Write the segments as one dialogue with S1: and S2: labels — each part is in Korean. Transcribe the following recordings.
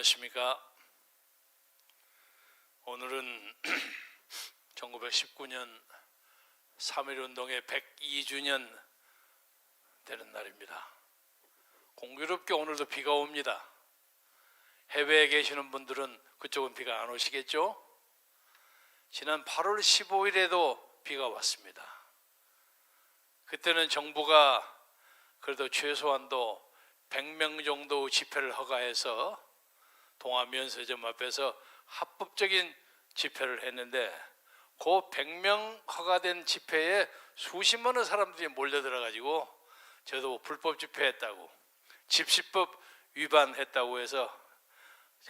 S1: 안녕하십니까. 오늘은 1919년 3.1운동의 102주년 되는 날입니다. 공교롭게 오늘도 비가 옵니다. 해외에 계시는 분들은 그쪽은 비가 안 오시겠죠? 지난 8월 15일에도 비가 왔습니다. 그때는 정부가 그래도 최소한도 100명 정도 집회를 허가해서 동아면세점 앞에서 합법적인 집회를 했는데 그 100명 허가된 집회에 수십만의 사람들이 몰려들어 가지고 저도 불법 집회했다고, 집시법 위반했다고 해서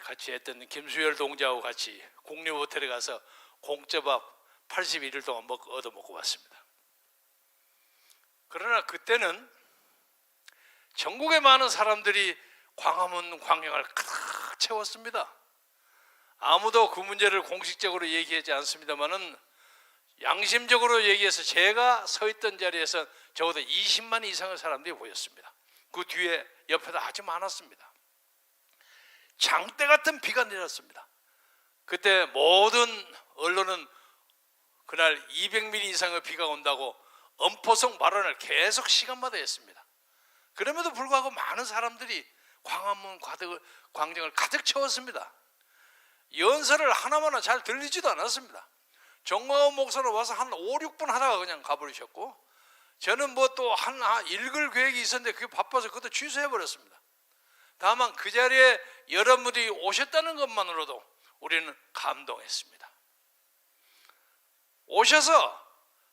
S1: 같이 했던 김수열 동자하고 같이 국립호텔에 가서 공짜밥 81일 동안 얻어먹고 왔습니다. 그러나 그때는 전국의 많은 사람들이 광화문 광장을 가득 채웠습니다. 아무도 그 문제를 공식적으로 얘기하지 않습니다만은 양심적으로 얘기해서 제가 서 있던 자리에서 적어도 20만 이상의 사람들이 보였습니다. 그 뒤에 옆에도 아주 많았습니다. 장대 같은 비가 내렸습니다. 그때 모든 언론은 그날 200mm 이상의 비가 온다고 엄포성 발언을 계속 시간마다 했습니다. 그럼에도 불구하고 많은 사람들이 광화문 광장을 가득 채웠습니다. 연설을 하나마나 잘 들리지도 않았습니다. 정광훈 목사는 와서 한 5, 6분 하다가 그냥 가버리셨고, 저는 뭐 또 읽을 계획이 있었는데 그게 바빠서 그것도 취소해버렸습니다. 다만 그 자리에 여러분들이 오셨다는 것만으로도 우리는 감동했습니다. 오셔서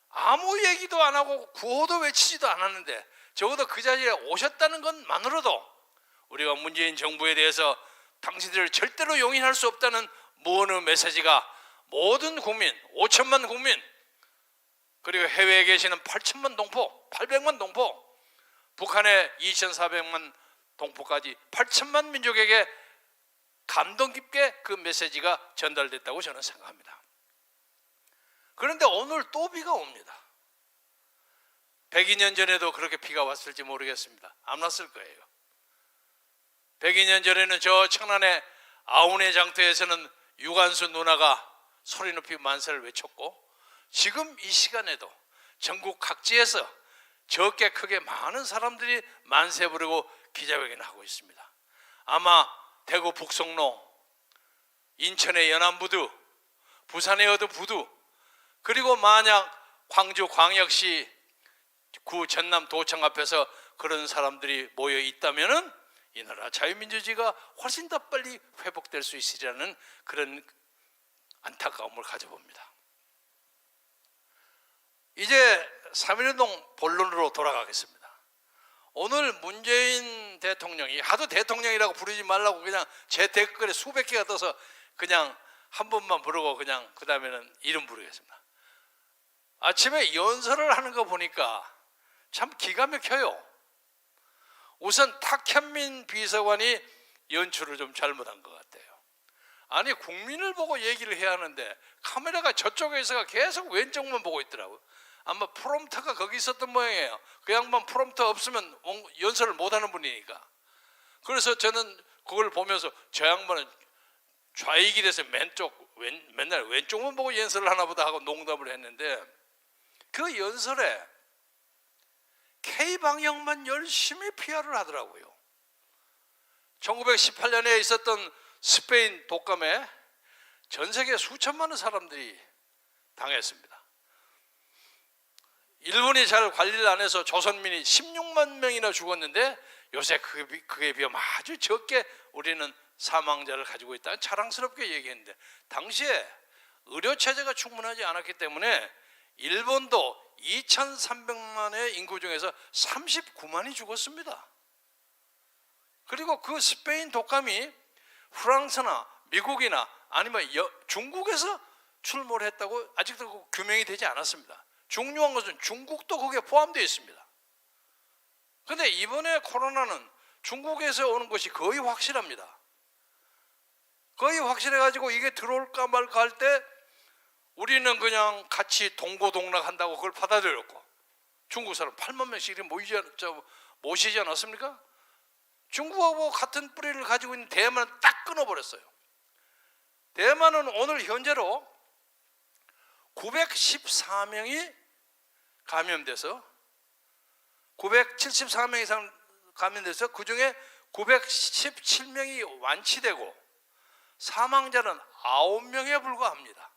S1: 아무 얘기도 안 하고 구호도 외치지도 않았는데 적어도 그 자리에 오셨다는 것만으로도 우리가 문재인 정부에 대해서 당신들을 절대로 용인할 수 없다는 무언의 메시지가 모든 국민, 5천만 국민, 그리고 해외에 계시는 8천만 동포, 800만 동포, 북한의 2,400만 동포까지 8천만 민족에게 감동 깊게 그 메시지가 전달됐다고 저는 생각합니다. 그런데 오늘 또 비가 옵니다. 102년 전에도 그렇게 비가 왔을지 모르겠습니다. 안 왔을 거예요. 102년 전에는 저 청란의 아우네 장터에서는 유관수 누나가 소리 높이 만세를 외쳤고, 지금 이 시간에도 전국 각지에서 적게 크게 많은 사람들이 만세 부르고 기자회견을 하고 있습니다. 아마 대구 북성로, 인천의 연안부두, 부산의 어도부두, 그리고 만약 광주 광역시 구 전남 도청 앞에서 그런 사람들이 모여 있다면은 이 나라 자유민주주의가 훨씬 더 빨리 회복될 수 있으리라는 그런 안타까움을 가져봅니다. 이제 3.1운동 본론으로 돌아가겠습니다. 오늘 문재인 대통령이, 하도 대통령이라고 부르지 말라고 그냥 제 댓글에 수백 개가 떠서 그냥 한 번만 부르고 그냥 그 다음에는 이름 부르겠습니다. 아침에 연설을 하는 거 보니까 참 기가 막혀요. 우선 탁현민 비서관이 연출을 좀 잘못한 것 같아요. 아니, 국민을 보고 얘기를 해야 하는데 카메라가 저쪽에서가 계속 왼쪽만 보고 있더라고요. 아마 프롬프터가 거기 있었던 모양이에요. 그 양반 프롬프터 없으면 연설을 못하는 분이니까. 그래서 저는 그걸 보면서 저 양반은 좌익이 돼서 맨날 왼쪽만 보고 연설을 하나 보다 하고 농담을 했는데, 그 연설에 K방역만 열심히 PR을 하더라고요. 1918년에 있었던 스페인 독감에 전 세계 수천만의 사람들이 당했습니다. 일본이 잘 관리를 안 해서 조선민이 16만 명이나 죽었는데 요새 그에 비하면 아주 적게 우리는 사망자를 가지고 있다는 자랑스럽게 얘기했는데, 당시에 의료체제가 충분하지 않았기 때문에 일본도 2,300만의 인구 중에서 39만이 죽었습니다. 그리고 그 스페인 독감이 프랑스나 미국이나 아니면 중국에서 출몰 했다고 아직도 규명이 되지 않았습니다. 중요한 것은 중국도 거기에 포함되어 있습니다. 그런데 이번에 코로나는 중국에서 오는 것이 거의 확실합니다. 거의 확실해가지고 이게 들어올까 말까 할 때 우리는 그냥 같이 동고동락한다고 그걸 받아들였고, 중국 사람 8만 명씩 모시지 않았습니까? 중국하고 같은 뿌리를 가지고 있는 대만은 딱 끊어버렸어요. 대만은 오늘 현재로 914명이 감염돼서 974명 이상 감염돼서 그중에 917명이 완치되고 사망자는 9명에 불과합니다.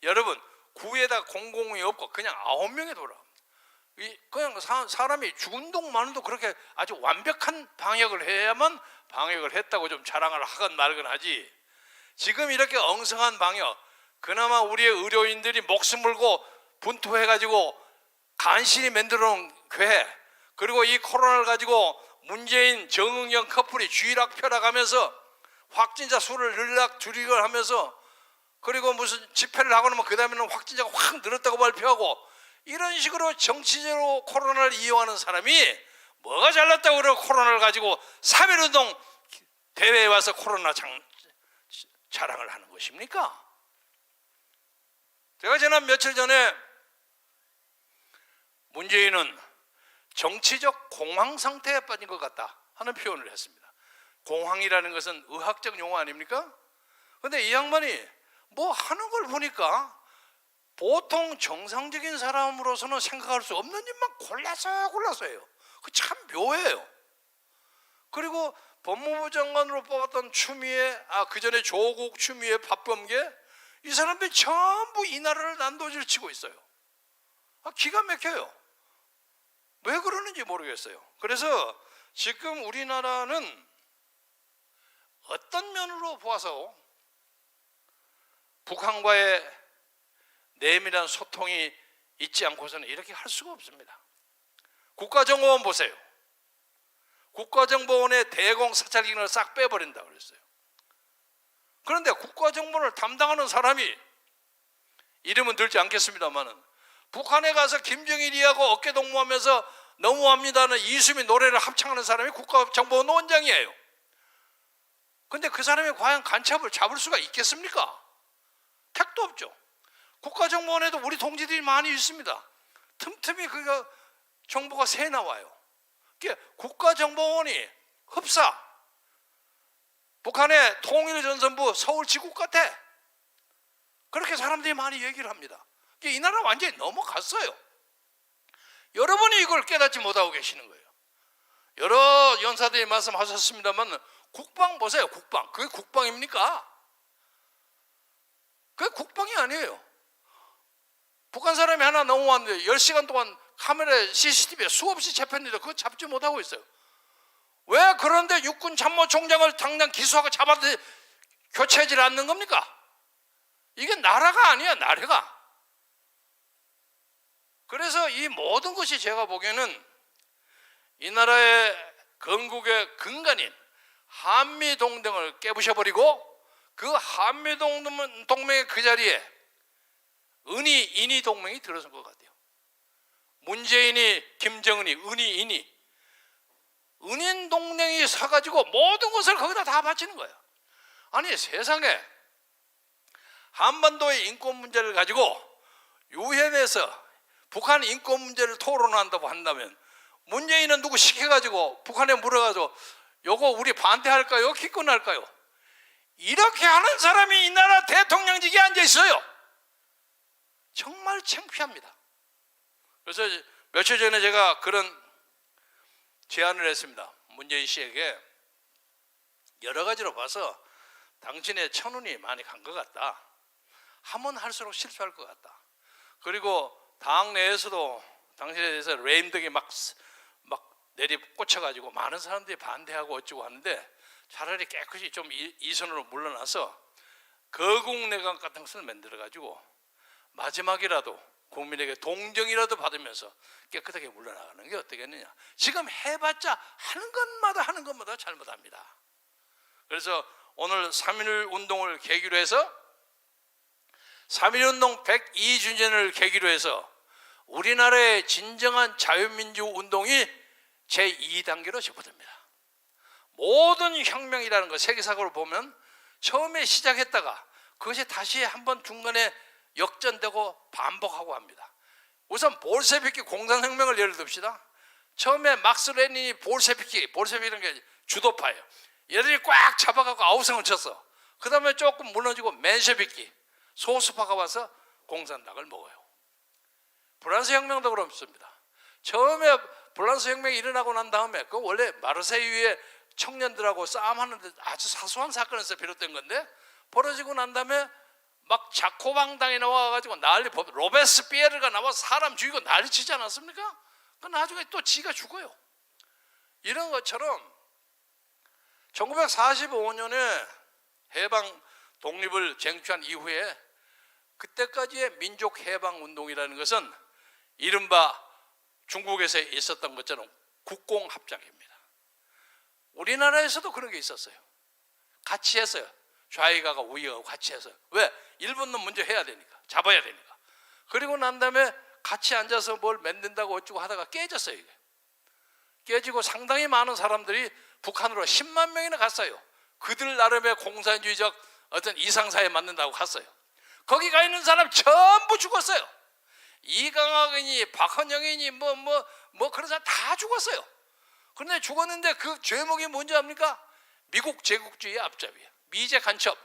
S1: 여러분 9에다 00이 없고 그냥 9명에 돌아갑니다. 그냥 사람이 죽은 동 마는 동 그렇게 아주 완벽한 방역을 해야만 방역을 했다고 좀 자랑을 하건 말건 하지, 지금 이렇게 엉성한 방역, 그나마 우리의 의료인들이 목숨 걸고 분투해가지고 간신히 만들어 놓은 교회, 그리고 이 코로나를 가지고 문재인 정은경 커플이 쥐락펴락하면서 확진자 수를 늘락줄이고 하면서, 그리고 무슨 집회를 하고 나면 그 다음에는 확진자가 확 늘었다고 발표하고, 이런 식으로 정치적으로 코로나를 이용하는 사람이 뭐가 잘났다고 그러고 코로나를 가지고 3.1운동 대회에 와서 코로나 자랑을 하는 것입니까? 제가 지난 며칠 전에 문재인은 정치적 공황 상태에 빠진 것 같다 하는 표현을 했습니다. 공황이라는 것은 의학적 용어 아닙니까? 그런데 이 양반이 뭐 하는 걸 보니까 보통 정상적인 사람으로서는 생각할 수 없는 일만 골라서 해요. 그 참 묘해요. 그리고 법무부 장관으로 뽑았던 추미애, 그 전에 조국, 추미애, 박범계, 이 사람들이 전부 이 나라를 난도질 치고 있어요. 기가 막혀요. 왜 그러는지 모르겠어요. 그래서 지금 우리나라는 어떤 면으로 보아서 북한과의 내밀한 소통이 있지 않고서는 이렇게 할 수가 없습니다. 국가정보원 보세요. 국가정보원의 대공 사찰 기능을 싹 빼버린다고 그랬어요. 그런데 국가정보를 담당하는 사람이, 이름은 들지 않겠습니다만은, 북한에 가서 김정일이하고 어깨동무하면서 너무합니다는 이수미 노래를 합창하는 사람이 국가정보원 원장이에요. 그런데 그 사람이 과연 간첩을 잡을 수가 있겠습니까? 택도 없죠. 국가정보원에도 우리 동지들이 많이 있습니다. 틈틈이 그 정보가 새 나와요. 국가정보원이 흡사 북한의 통일전선부 서울지국 같아. 그렇게 사람들이 많이 얘기를 합니다. 이 나라 완전히 넘어갔어요. 여러분이 이걸 깨닫지 못하고 계시는 거예요. 여러 연사들이 말씀하셨습니다만 국방 보세요. 국방. 그게 국방입니까? 그게 국방이 아니에요. 북한 사람이 하나 넘어왔는데 10시간 동안 카메라에 CCTV에 수없이 잡혔는데 그거 잡지 못하고 있어요. 왜 그런데 육군 참모총장을 당장 기소하고 잡아도 교체하지 않는 겁니까? 이게 나라가 아니야, 나라가. 그래서 이 모든 것이 제가 보기에는 이 나라의 건국의 근간인 한미동맹을 깨부셔버리고 그 한미동맹의 그 자리에 인이 동맹이 들어선 것 같아요. 문재인이, 김정은이, 인이 은인 동맹이 서가지고 모든 것을 거기다 다 바치는 거예요. 아니 세상에 한반도의 인권 문제를 가지고 유엔에서 북한 인권 문제를 토론한다고 한다면 문재인은 누구 시켜가지고 북한에 물어가지고 요거 우리 반대할까요? 기권할까요? 이렇게 하는 사람이 이 나라 대통령직에 앉아 있어요. 정말 창피합니다. 그래서 며칠 전에 제가 그런 제안을 했습니다. 문재인 씨에게 여러 가지로 봐서 당신의 천운이 많이 간 것 같다. 하면 할수록 실수할 것 같다. 그리고 당 내에서도 당신에 대해서 레임덕이 막 내리 꽂혀가지고 많은 사람들이 반대하고 어쩌고 하는데 차라리 깨끗이 좀 이선으로 물러나서 거국내각 같은 것을 만들어가지고 마지막이라도 국민에게 동정이라도 받으면서 깨끗하게 물러나가는 게 어떻겠느냐. 지금 해봤자 하는 것마다 잘못합니다. 그래서 오늘 3.1 운동을 계기로 해서 3.1 운동 102주년을 계기로 해서 우리나라의 진정한 자유민주 운동이 제2단계로 접어듭니다. 모든 혁명이라는 것 세계사적으로 보면 처음에 시작했다가 그것이 다시 한번 중간에 역전되고 반복하고 합니다. 우선 볼셰비키 공산혁명을 예를 듭시다. 처음에 막스 레닌이 볼셰비키라는 게 주도파예요. 얘들이 꽉 잡아갖고 아우성을 쳤어. 그 다음에 조금 무너지고 맨셰비키 소수파가 와서 공산당을 먹어요. 프랑스 혁명도 그렇습니다. 처음에 프랑스 혁명이 일어나고 난 다음에 그 원래 마르세유의 청년들하고 싸움하는데 아주 사소한 사건에서 비롯된 건데, 벌어지고 난 다음에 막 자코방당이 나와가지고 난리, 로베스피에르가 나와 사람 죽이고 난리 치지 않았습니까? 그 나중에 또 지가 죽어요. 이런 것처럼 1945년에 해방 독립을 쟁취한 이후에 그때까지의 민족 해방 운동이라는 것은 이른바 중국에서 있었던 것처럼 국공합작입니다. 우리나라에서도 그런 게 있었어요. 같이 했어요. 좌익하고 우익하고 같이 했어요. 왜? 일본은 먼저 해야 되니까, 잡아야 되니까. 그리고 난 다음에 같이 앉아서 뭘 만든다고 어쩌고 하다가 깨졌어요. 이게 깨지고 상당히 많은 사람들이 북한으로 10만 명이나 갔어요. 그들 나름의 공산주의적 어떤 이상사에 맞는다고 갔어요. 거기 가 있는 사람 전부 죽었어요. 이강학이니 박헌영이니 뭐 그런 사람 다 죽었어요. 그런데 죽었는데 그 죄목이 뭔지 압니까? 미국 제국주의의 앞잡이에요. 미제 간첩.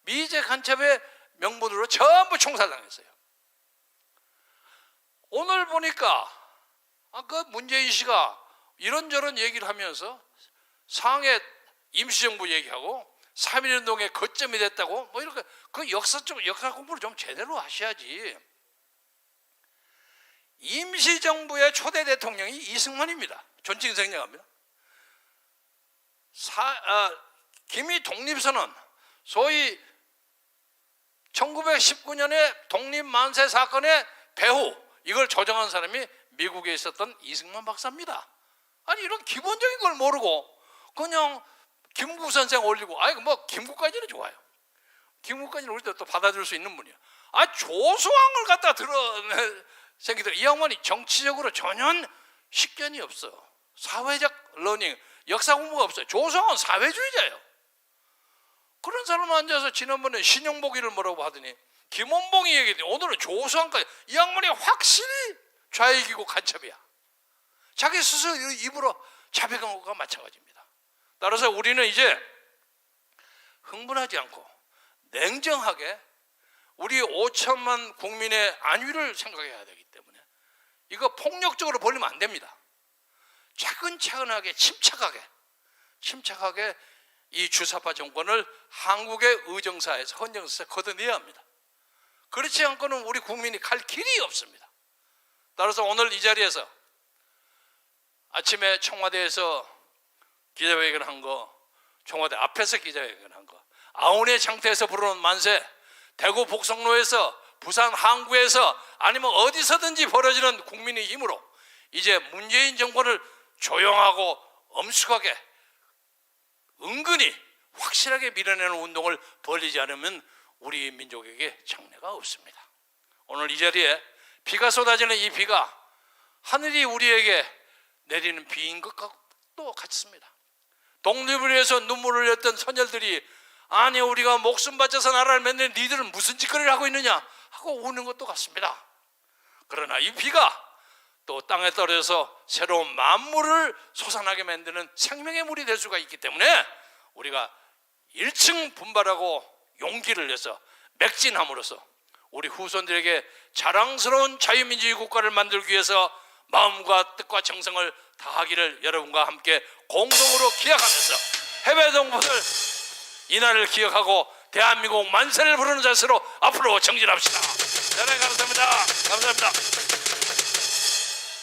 S1: 미제 간첩의 명분으로 전부 총살당했어요. 오늘 보니까 그 문재인 씨가 이런저런 얘기를 하면서 상해 임시정부 얘기하고 3.1운동의 거점이 됐다고 뭐 이렇게, 그 역사 공부를 좀 제대로 하셔야지. 임시정부의 초대 대통령이 이승만입니다. 존칭 생략합니다. 김이 독립선언, 소위 1919년에 독립만세 사건의 배후, 이걸 조정한 사람이 미국에 있었던 이승만 박사입니다. 아니 이런 기본적인 걸 모르고 그냥 김국 선생 올리고, 아니 뭐 김국까지는 좋아요. 김국까지는 우리도 또 받아들일 수 있는 분이야. 조소왕을 갖다 생기더라. 이 양반이 정치적으로 전혀 식견이 없어. 사회적 러닝, 역사 공부가 없어요. 조소왕은 사회주의자예요. 그런 사람 앉아서 지난번에 신용보기를 뭐라고 하더니 김원봉이 얘기했더니 오늘은 조소왕까지. 이 양반이 확실히 좌익이고 간첩이야. 자기 스스로 입으로 자백한 것과 마찬가지입니다. 따라서 우리는 이제 흥분하지 않고 냉정하게 우리 5천만 국민의 안위를 생각해야 되기 때문에 이거 폭력적으로 벌리면 안 됩니다. 차근차근하게 침착하게 이 주사파 정권을 한국의 의정사에서, 헌정사에서 걷어내야 합니다. 그렇지 않고는 우리 국민이 갈 길이 없습니다. 따라서 오늘 이 자리에서 아침에 청와대에서 기자회견을 한 거, 청와대 앞에서 기자회견을 한 거, 아운의 장터에서 부르는 만세, 대구 복성로에서, 부산 항구에서, 아니면 어디서든지 벌어지는 국민의 힘으로 이제 문재인 정권을 조용하고 엄숙하게 은근히 확실하게 밀어내는 운동을 벌이지 않으면 우리 민족에게 장래가 없습니다. 오늘 이 자리에 비가 쏟아지는 이 비가 하늘이 우리에게 내리는 비인 것도 같습니다. 독립을 위해서 눈물을 흘렸던 선열들이, 아니 우리가 목숨 바쳐서 나라를 만드는 니들은 무슨 짓거리를 하고 있느냐 하고 우는 것도 같습니다. 그러나 이 비가 또 땅에 떨어져서 새로운 만물을 솟아나게 만드는 생명의 물이 될 수가 있기 때문에 우리가 일층 분발하고 용기를 내서 맥진함으로써 우리 후손들에게 자랑스러운 자유민주주의 국가를 만들기 위해서 마음과 뜻과 정성을 다하기를 여러분과 함께 공동으로 기약하면서 해외 동포들 이날을 기억하고 대한민국 만세를 부르는 자세로 앞으로 정진합시다. 대단히 감사합니다. 감사합니다.